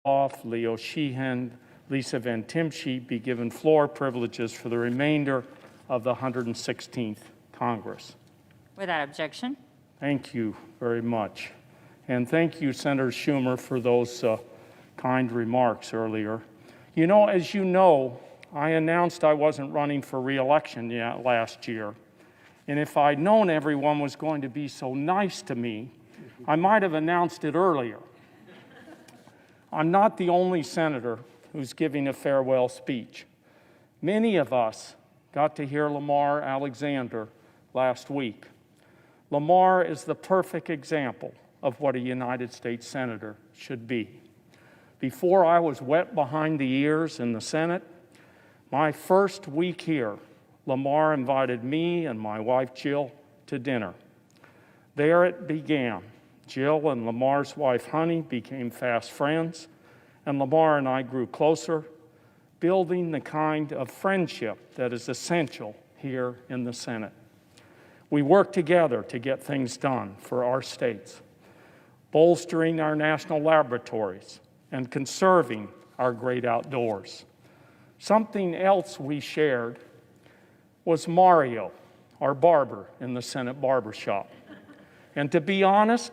Off, Leo Sheehan, Lisa Van Timsche be given floor privileges for the remainder of the 116th Congress. Without objection. Thank you very much. And thank you, Senator Schumer, for those kind remarks earlier. You know, as you know, I announced I wasn't running for re-election yet last year. And if I'd known everyone was going to be so nice to me, I might have announced it earlier. I'm not the only senator who's giving a farewell speech. Many of us got to hear Lamar Alexander last week. Lamar is the perfect example of what a United States Senator should be. Before I was wet behind the ears in the Senate, my first week here, Lamar invited me and my wife Jill to dinner. There it began. Jill and Lamar's wife Honey became fast friends, and Lamar and I grew closer, building the kind of friendship that is essential here in the Senate. We worked together to get things done for our states, bolstering our national laboratories and conserving our great outdoors. Something else we shared was Mario, our barber in the Senate barbershop. And to be honest,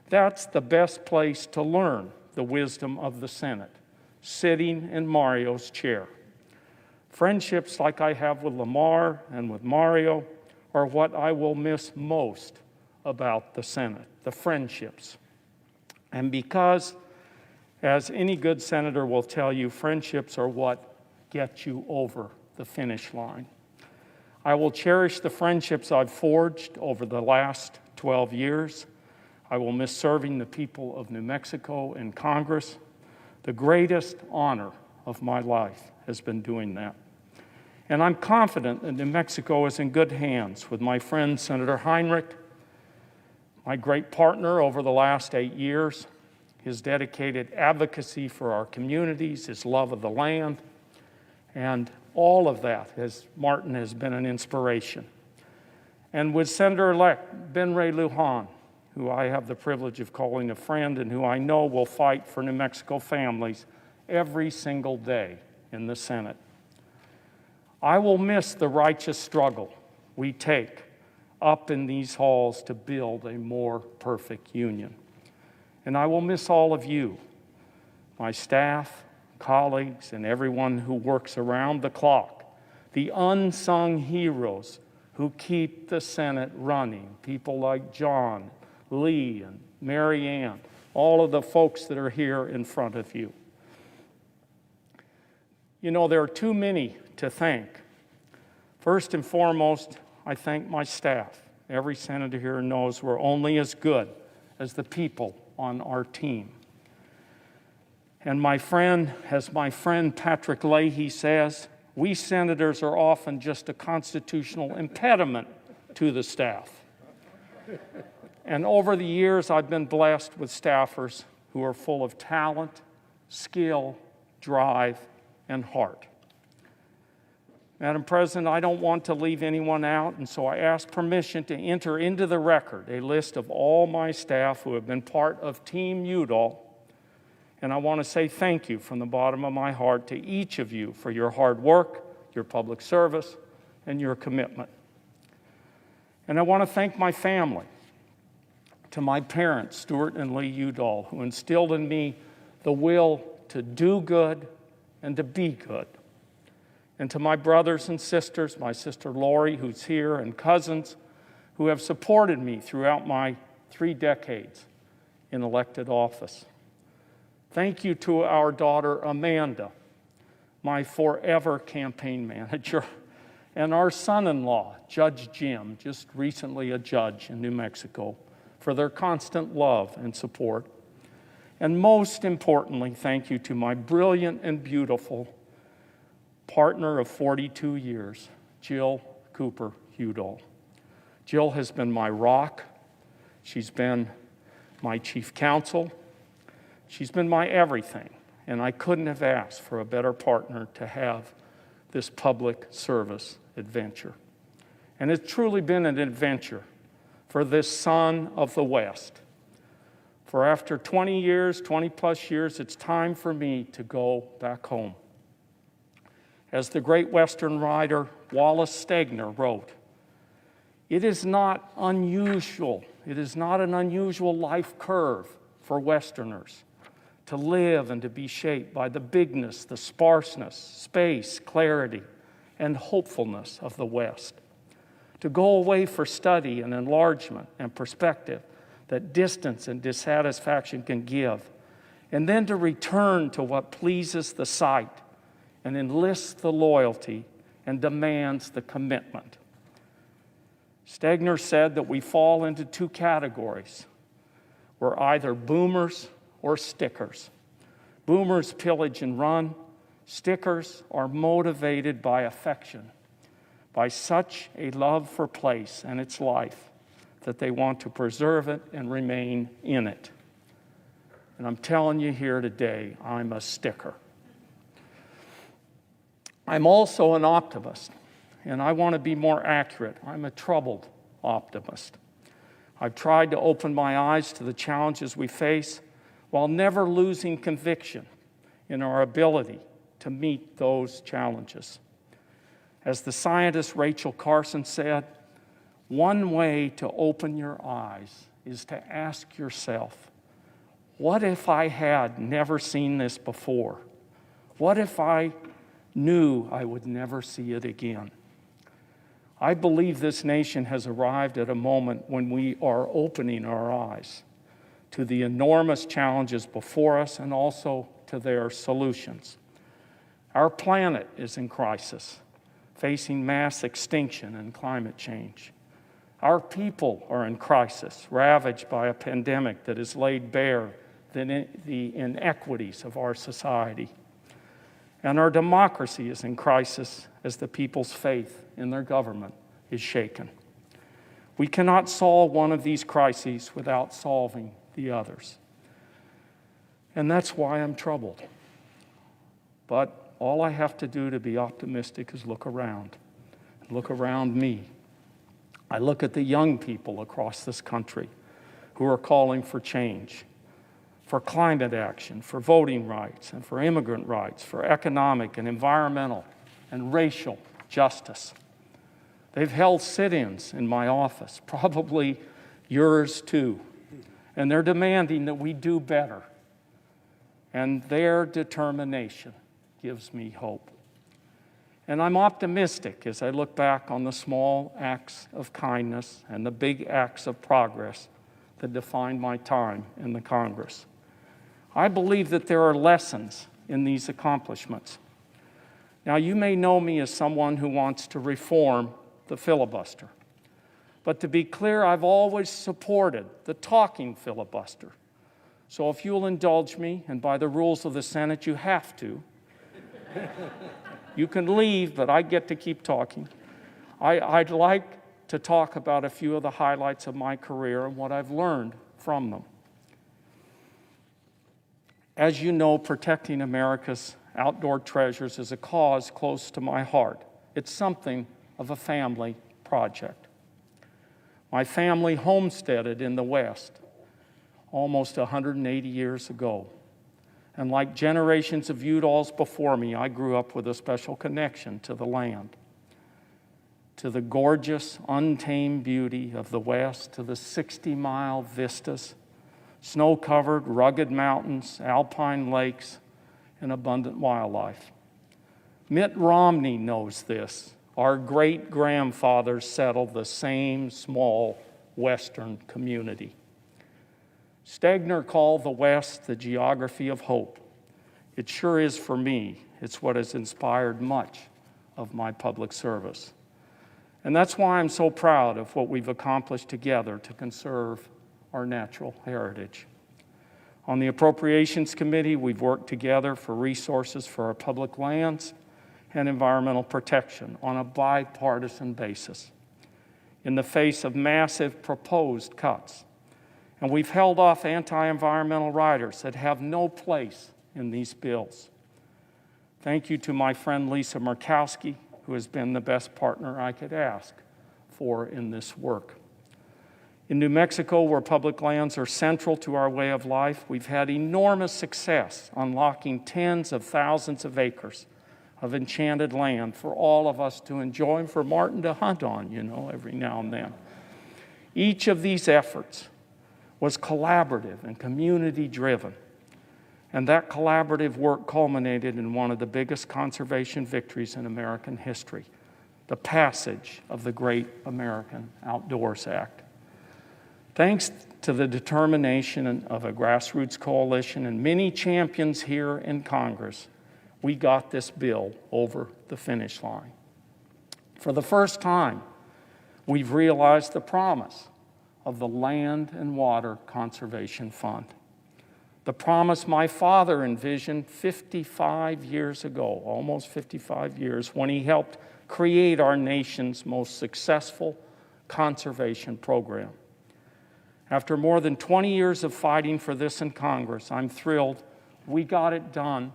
that's the best place to learn the wisdom of the Senate, sitting in Mario's chair. Friendships like I have with Lamar and with Mario are what I will miss most about the Senate, the friendships. And because, as any good senator will tell you, friendships are what get you over the finish line. I will cherish the friendships I've forged over the last 12 years. I will miss serving the people of New Mexico in Congress. The greatest honor of my life has been doing that. And I'm confident that New Mexico is in good hands with my friend Senator Heinrich, my great partner over the last 8 years, his dedicated advocacy for our communities, his love of the land, and all of that, Martin has been an inspiration. And with Senator-elect Ben Ray Lujan, who I have the privilege of calling a friend and who I know will fight for New Mexico families every single day in the Senate. I will miss the righteous struggle we take up in these halls to build a more perfect union. And I will miss all of you, my staff, colleagues, and everyone who works around the clock, the unsung heroes who keep the Senate running, people like John, Lee, and Mary Ann, all of the folks that are here in front of you. You know, there are too many to thank. First and foremost, I thank my staff. Every senator here knows we're only as good as the people on our team. And as my friend Patrick Leahy says, we senators are often just a constitutional impediment to the staff. And over the years, I've been blessed with staffers who are full of talent, skill, drive, and heart. Madam President, I don't want to leave anyone out, and so I ask permission to enter into the record a list of all my staff who have been part of Team Udall. And I want to say thank you from the bottom of my heart to each of you for your hard work, your public service, and your commitment. And I want to thank my family, to my parents, Stuart and Lee Udall, who instilled in me the will to do good and to be good. And to my brothers and sisters, my sister Lori, who's here, and cousins who have supported me throughout my 3 decades in elected office. Thank you to our daughter Amanda, my forever campaign manager, and our son-in-law, Judge Jim, just recently a judge in New Mexico, for their constant love and support. And most importantly, thank you to my brilliant and beautiful partner of 42 years, Jill Cooper Udall. Jill has been my rock. She's been my chief counsel. She's been my everything, and I couldn't have asked for a better partner to have this public service adventure. And it's truly been an adventure for this son of the West, For after 20 years, 20 plus years, it's time for me to go back home. As the great Western writer Wallace Stegner wrote, it is not unusual, it is not an unusual life curve for Westerners to live and to be shaped by the bigness, the sparseness, space, clarity, and hopefulness of the West. To go away for study and enlargement and perspective that distance and dissatisfaction can give, and then to return to what pleases the sight and enlists the loyalty and demands the commitment. Stegner said that we fall into two categories. We're either boomers or stickers. Boomers pillage and run. Stickers are motivated by affection, by such a love for place and its life that they want to preserve it and remain in it. And I'm telling you here today, I'm a sticker. I'm also an optimist, and I want to be more accurate. I'm a troubled optimist. I've tried to open my eyes to the challenges we face while never losing conviction in our ability to meet those challenges. As the scientist Rachel Carson said, one way to open your eyes is to ask yourself, what if I had never seen this before? What if I knew I would never see it again? I believe this nation has arrived at a moment when we are opening our eyes to the enormous challenges before us and also to their solutions. Our planet is in crisis, facing mass extinction and climate change. Our people are in crisis, ravaged by a pandemic that has laid bare the inequities of our society. And our democracy is in crisis as the people's faith in their government is shaken. We cannot solve one of these crises without solving the others. And that's why I'm troubled. But all I have to do to be optimistic is look around me. I look at the young people across this country who are calling for change, for climate action, for voting rights, and for immigrant rights, for economic and environmental and racial justice. They've held sit-ins in my office, probably yours too, and they're demanding that we do better. And their determination gives me hope. And I'm optimistic as I look back on the small acts of kindness and the big acts of progress that defined my time in the Congress. I believe that there are lessons in these accomplishments. Now, you may know me as someone who wants to reform the filibuster. But to be clear, I've always supported the talking filibuster. So if you'll indulge me, and by the rules of the Senate, you have to, you can leave, but I get to keep talking. I'd like to talk about a few of the highlights of my career and what I've learned from them. As you know, protecting America's outdoor treasures is a cause close to my heart. It's something of a family project. My family homesteaded in the West almost 180 years ago. And like generations of Udalls before me, I grew up with a special connection to the land, to the gorgeous, untamed beauty of the West, to the 60-mile vistas, snow-covered, rugged mountains, alpine lakes, and abundant wildlife. Mitt Romney knows this. Our great-grandfathers settled the same small Western community. Stegner called the West the geography of hope. It sure is for me. It's what has inspired much of my public service. And that's why I'm so proud of what we've accomplished together to conserve our natural heritage. On the Appropriations Committee, we've worked together for resources for our public lands and environmental protection on a bipartisan basis in the face of massive proposed cuts. And we've held off anti-environmental riders that have no place in these bills. Thank you to my friend Lisa Murkowski, who has been the best partner I could ask for in this work. In New Mexico, where public lands are central to our way of life, we've had enormous success unlocking tens of thousands of acres of enchanted land for all of us to enjoy and for Martin to hunt on, every now and then. Each of these efforts was collaborative and community-driven, and that collaborative work culminated in one of the biggest conservation victories in American history, the passage of the Great American Outdoors Act. Thanks to the determination of a grassroots coalition and many champions here in Congress, we got this bill over the finish line. For the first time, we've realized the promise of the Land and Water Conservation Fund. The promise my father envisioned 55 years ago, almost 55 years, when he helped create our nation's most successful conservation program. After more than 20 years of fighting for this in Congress, I'm thrilled we got it done,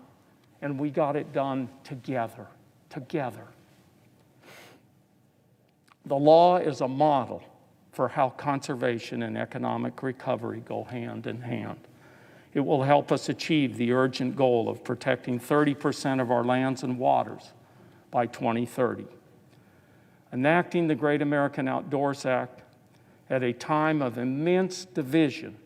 and we got it done together. The law is a model for how conservation and economic recovery go hand in hand. It will help us achieve the urgent goal of protecting 30% of our lands and waters by 2030. Enacting the Great American Outdoors Act at a time of immense division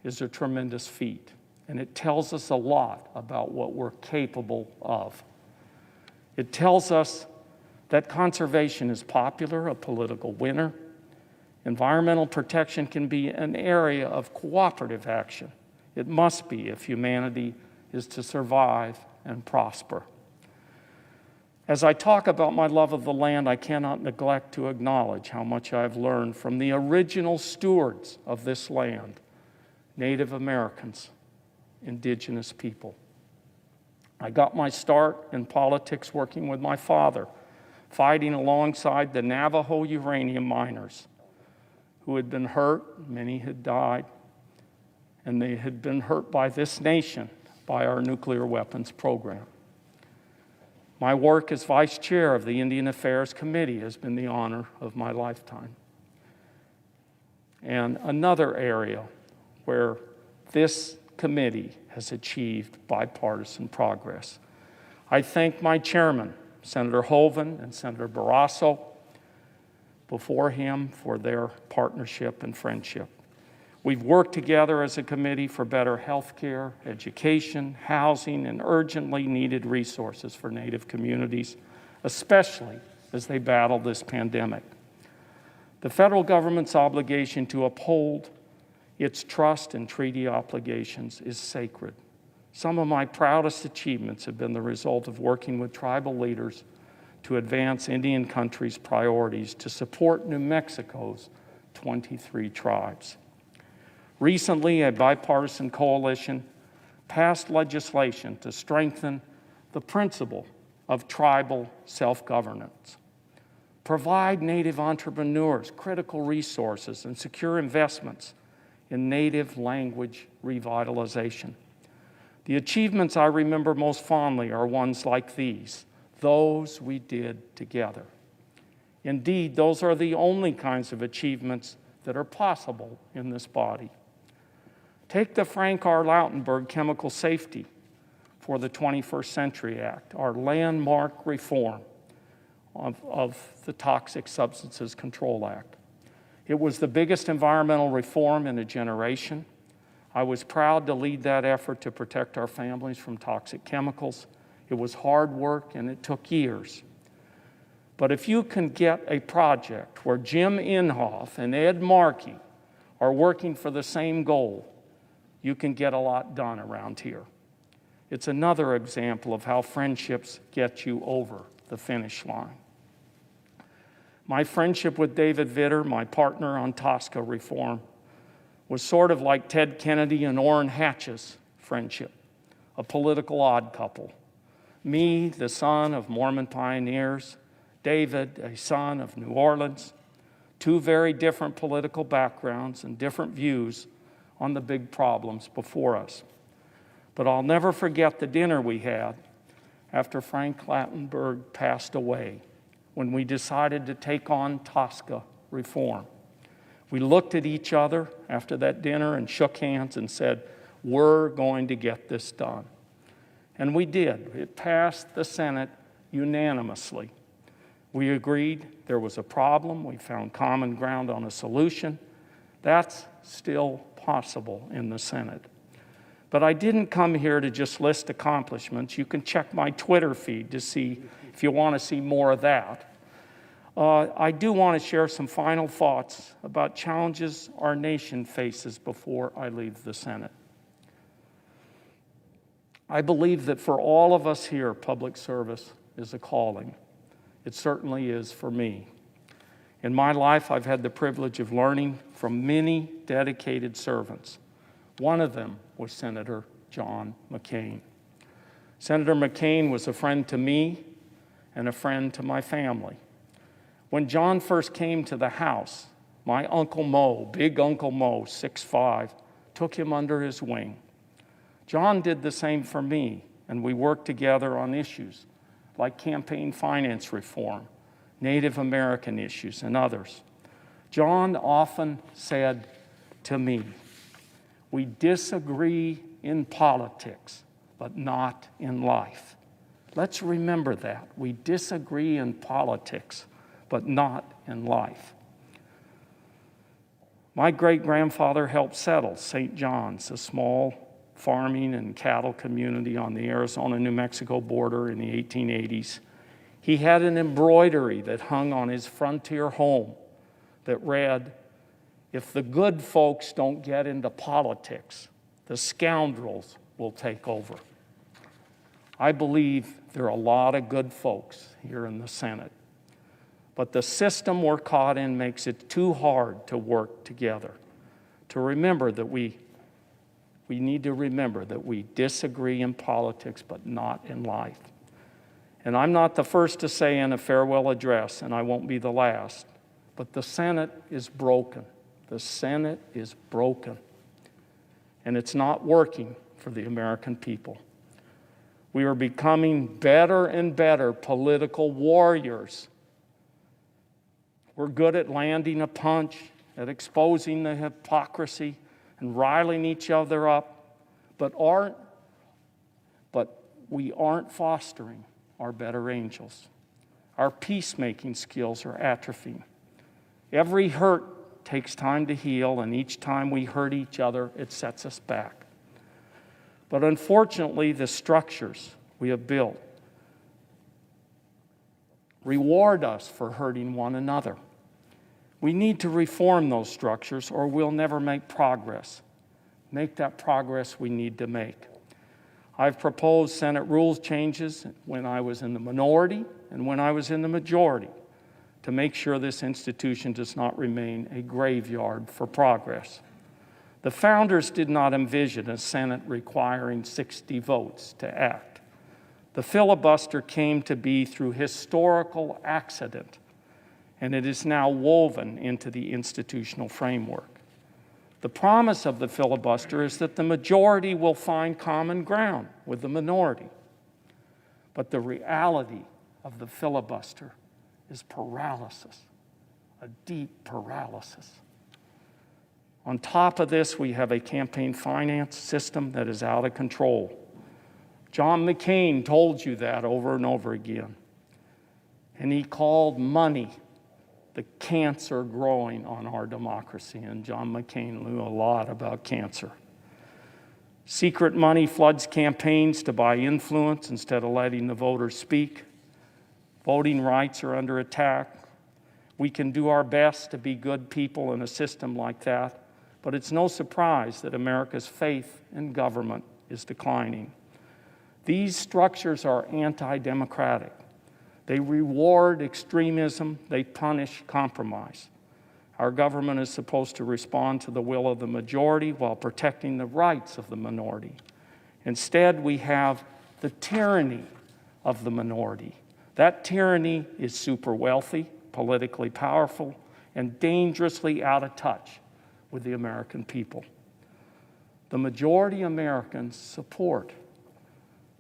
is a tremendous feat, and it tells us a lot about what we're capable of. It tells us that conservation is popular, a political winner. Environmental protection can be an area of cooperative action. It must be if humanity is to survive and prosper. As I talk about my love of the land, I cannot neglect to acknowledge how much I've learned from the original stewards of this land, Native Americans, indigenous people. I got my start in politics working with my father, fighting alongside the Navajo uranium miners who had been hurt, many had died, and they had been hurt by this nation, by our nuclear weapons program. My work as vice chair of the Indian Affairs Committee has been the honor of my lifetime. And another area where this committee has achieved bipartisan progress. I thank my chairman, Senator Hoeven and Senator Barrasso, before him for their partnership and friendship. We've worked together as a committee for better health care, education, housing, and urgently needed resources for Native communities, especially as they battle this pandemic. The federal government's obligation to uphold its trust and treaty obligations is sacred. Some of my proudest achievements have been the result of working with tribal leaders to advance Indian country's priorities to support New Mexico's 23 tribes. Recently, a bipartisan coalition passed legislation to strengthen the principle of tribal self-governance, provide Native entrepreneurs critical resources, and secure investments in Native language revitalization. The achievements I remember most fondly are ones like these, those we did together. Indeed, those are the only kinds of achievements that are possible in this body. Take the Frank R. Lautenberg Chemical Safety for the 21st Century Act, our landmark reform of the Toxic Substances Control Act. It was the biggest environmental reform in a generation. I was proud to lead that effort to protect our families from toxic chemicals. It was hard work and it took years. But if you can get a project where Jim Inhofe and Ed Markey are working for the same goal, you can get a lot done around here. It's another example of how friendships get you over the finish line. My friendship with David Vitter, my partner on TSCA reform, was sort of like Ted Kennedy and Orrin Hatch's friendship, a political odd couple. Me, the son of Mormon pioneers, David, a son of New Orleans, two very different political backgrounds and different views on the big problems before us. But I'll never forget the dinner we had after Frank Lautenberg passed away, when we decided to take on TSCA reform. We looked at each other after that dinner and shook hands and said, we're going to get this done. And we did. It passed the Senate unanimously. We agreed there was a problem. We found common ground on a solution. That's still possible in the Senate. But I didn't come here to just list accomplishments. You can check my Twitter feed to see if you want to see more of that. I do want to share some final thoughts about challenges our nation faces before I leave the Senate. I believe that for all of us here, public service is a calling. It certainly is for me. In my life, I've had the privilege of learning from many dedicated servants. One of them was Senator John McCain. Senator McCain was a friend to me and a friend to my family. When John first came to the House, my Uncle Mo, big Uncle Mo, 6'5", took him under his wing. John did the same for me, and we worked together on issues like campaign finance reform, Native American issues, and others. John often said to me, we disagree in politics, but not in life. Let's remember that. We disagree in politics, but not in life. My great-grandfather helped settle St. John's, a small farming and cattle community on the Arizona-New Mexico border in the 1880s. He had an embroidery that hung on his frontier home that read, if the good folks don't get into politics, the scoundrels will take over. I believe there are a lot of good folks here in the Senate, but the system we're caught in makes it too hard to work together. To remember that we need to remember that we disagree in politics, but not in life. And I'm not the first to say in a farewell address, and I won't be the last, but the Senate is broken. The Senate is broken. And it's not working for the American people. We are becoming better and better political warriors. We're good at landing a punch, at exposing the hypocrisy and riling each other up, but we aren't fostering our better angels. Our peacemaking skills are atrophying. Every hurt takes time to heal, and each time we hurt each other, it sets us back. But unfortunately, the structures we have built reward us for hurting one another. We need to reform those structures or we'll never make progress. Make that progress we need to make. I've proposed Senate rules changes when I was in the minority and when I was in the majority to make sure this institution does not remain a graveyard for progress. The founders did not envision a Senate requiring 60 votes to act. The filibuster came to be through historical accident, and it is now woven into the institutional framework. The promise of the filibuster is that the majority will find common ground with the minority. But the reality of the filibuster is paralysis, a deep paralysis. On top of this, we have a campaign finance system that is out of control. John McCain told you that over and over again. And he called money the cancer growing on our democracy. And John McCain knew a lot about cancer. Secret money floods campaigns to buy influence instead of letting the voters speak. Voting rights are under attack. We can do our best to be good people in a system like that, but it's no surprise that America's faith in government is declining. These structures are anti-democratic. They reward extremism, they punish compromise. Our government is supposed to respond to the will of the majority while protecting the rights of the minority. Instead, we have the tyranny of the minority. That tyranny is super wealthy, politically powerful, and dangerously out of touch with the American people. The majority Americans support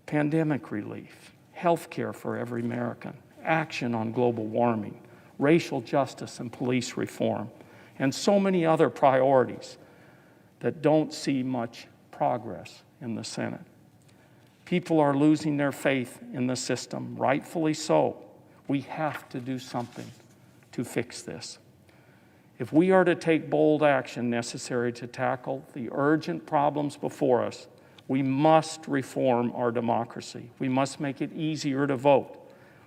pandemic relief, health care for every American, action on global warming, racial justice and police reform, and so many other priorities that don't see much progress in the Senate. People are losing their faith in the system, rightfully so. We have to do something to fix this. If we are to take bold action necessary to tackle the urgent problems before us, we must reform our democracy. We must make it easier to vote.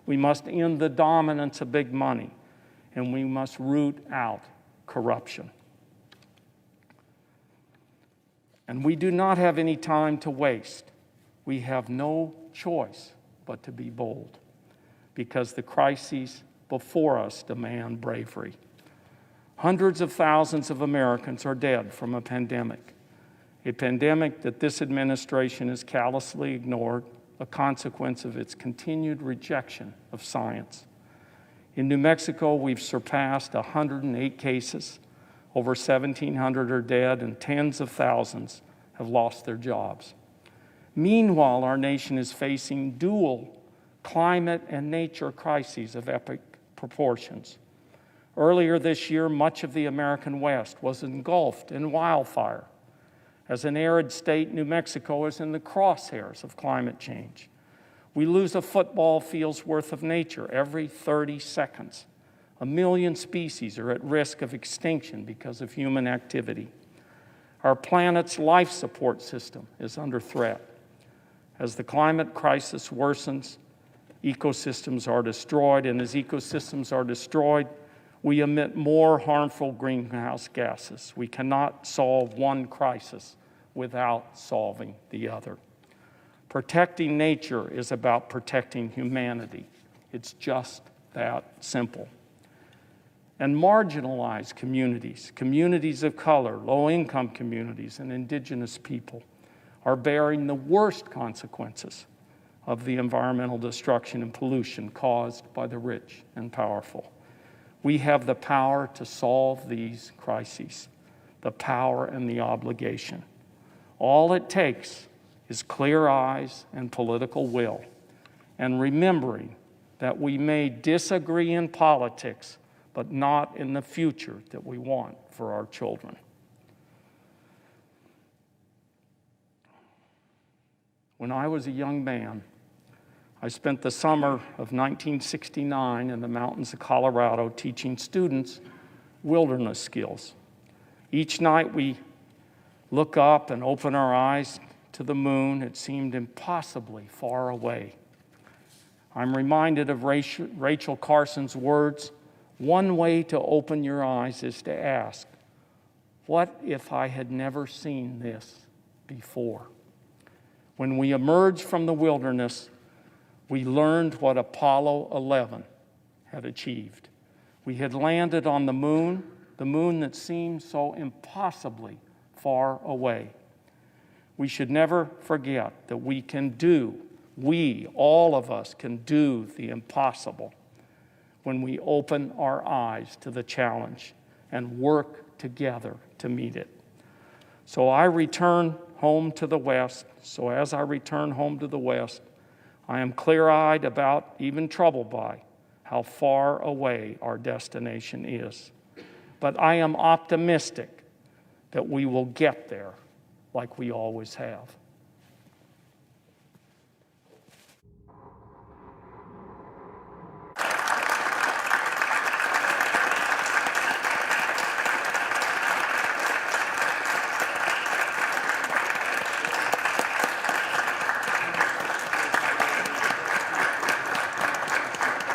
We must end the dominance of big money, and we must root out corruption. And we do not have any time to waste. We have no choice but to be bold, because the crises before us demand bravery. Hundreds of thousands of Americans are dead from a pandemic that this administration has callously ignored, a consequence of its continued rejection of science. In New Mexico, we've surpassed 108 cases. Over 1,700 are dead, and tens of thousands have lost their jobs. Meanwhile, our nation is facing dual climate and nature crises of epic proportions. Earlier this year, much of the American West was engulfed in wildfire. As an arid state, New Mexico is in the crosshairs of climate change. We lose a football field's worth of nature every 30 seconds. 1 million species are at risk of extinction because of human activity. Our planet's life support system is under threat. As the climate crisis worsens, ecosystems are destroyed, and as ecosystems are destroyed, we emit more harmful greenhouse gases. We cannot solve one crisis without solving the other. Protecting nature is about protecting humanity. It's just that simple. And marginalized communities, communities of color, low-income communities, and indigenous people are bearing the worst consequences of the environmental destruction and pollution caused by the rich and powerful. We have the power to solve these crises, the power and the obligation. All it takes is clear eyes and political will, and remembering that we may disagree in politics, but not in the future that we want for our children. When I was a young man, I spent the summer of 1969 in the mountains of Colorado teaching students wilderness skills. Each night we look up and open our eyes to the moon. It seemed impossibly far away. I'm reminded of Rachel Carson's words, "One way to open your eyes is to ask, what if I had never seen this before?" When we emerged from the wilderness, we learned what Apollo 11 had achieved. We had landed on the moon that seemed so impossibly far away. We should never forget that all of us can do the impossible when we open our eyes to the challenge and work together to meet it. So as I return home to the West, I am clear-eyed about, even troubled by, how far away our destination is. But I am optimistic that we will get there like we always have.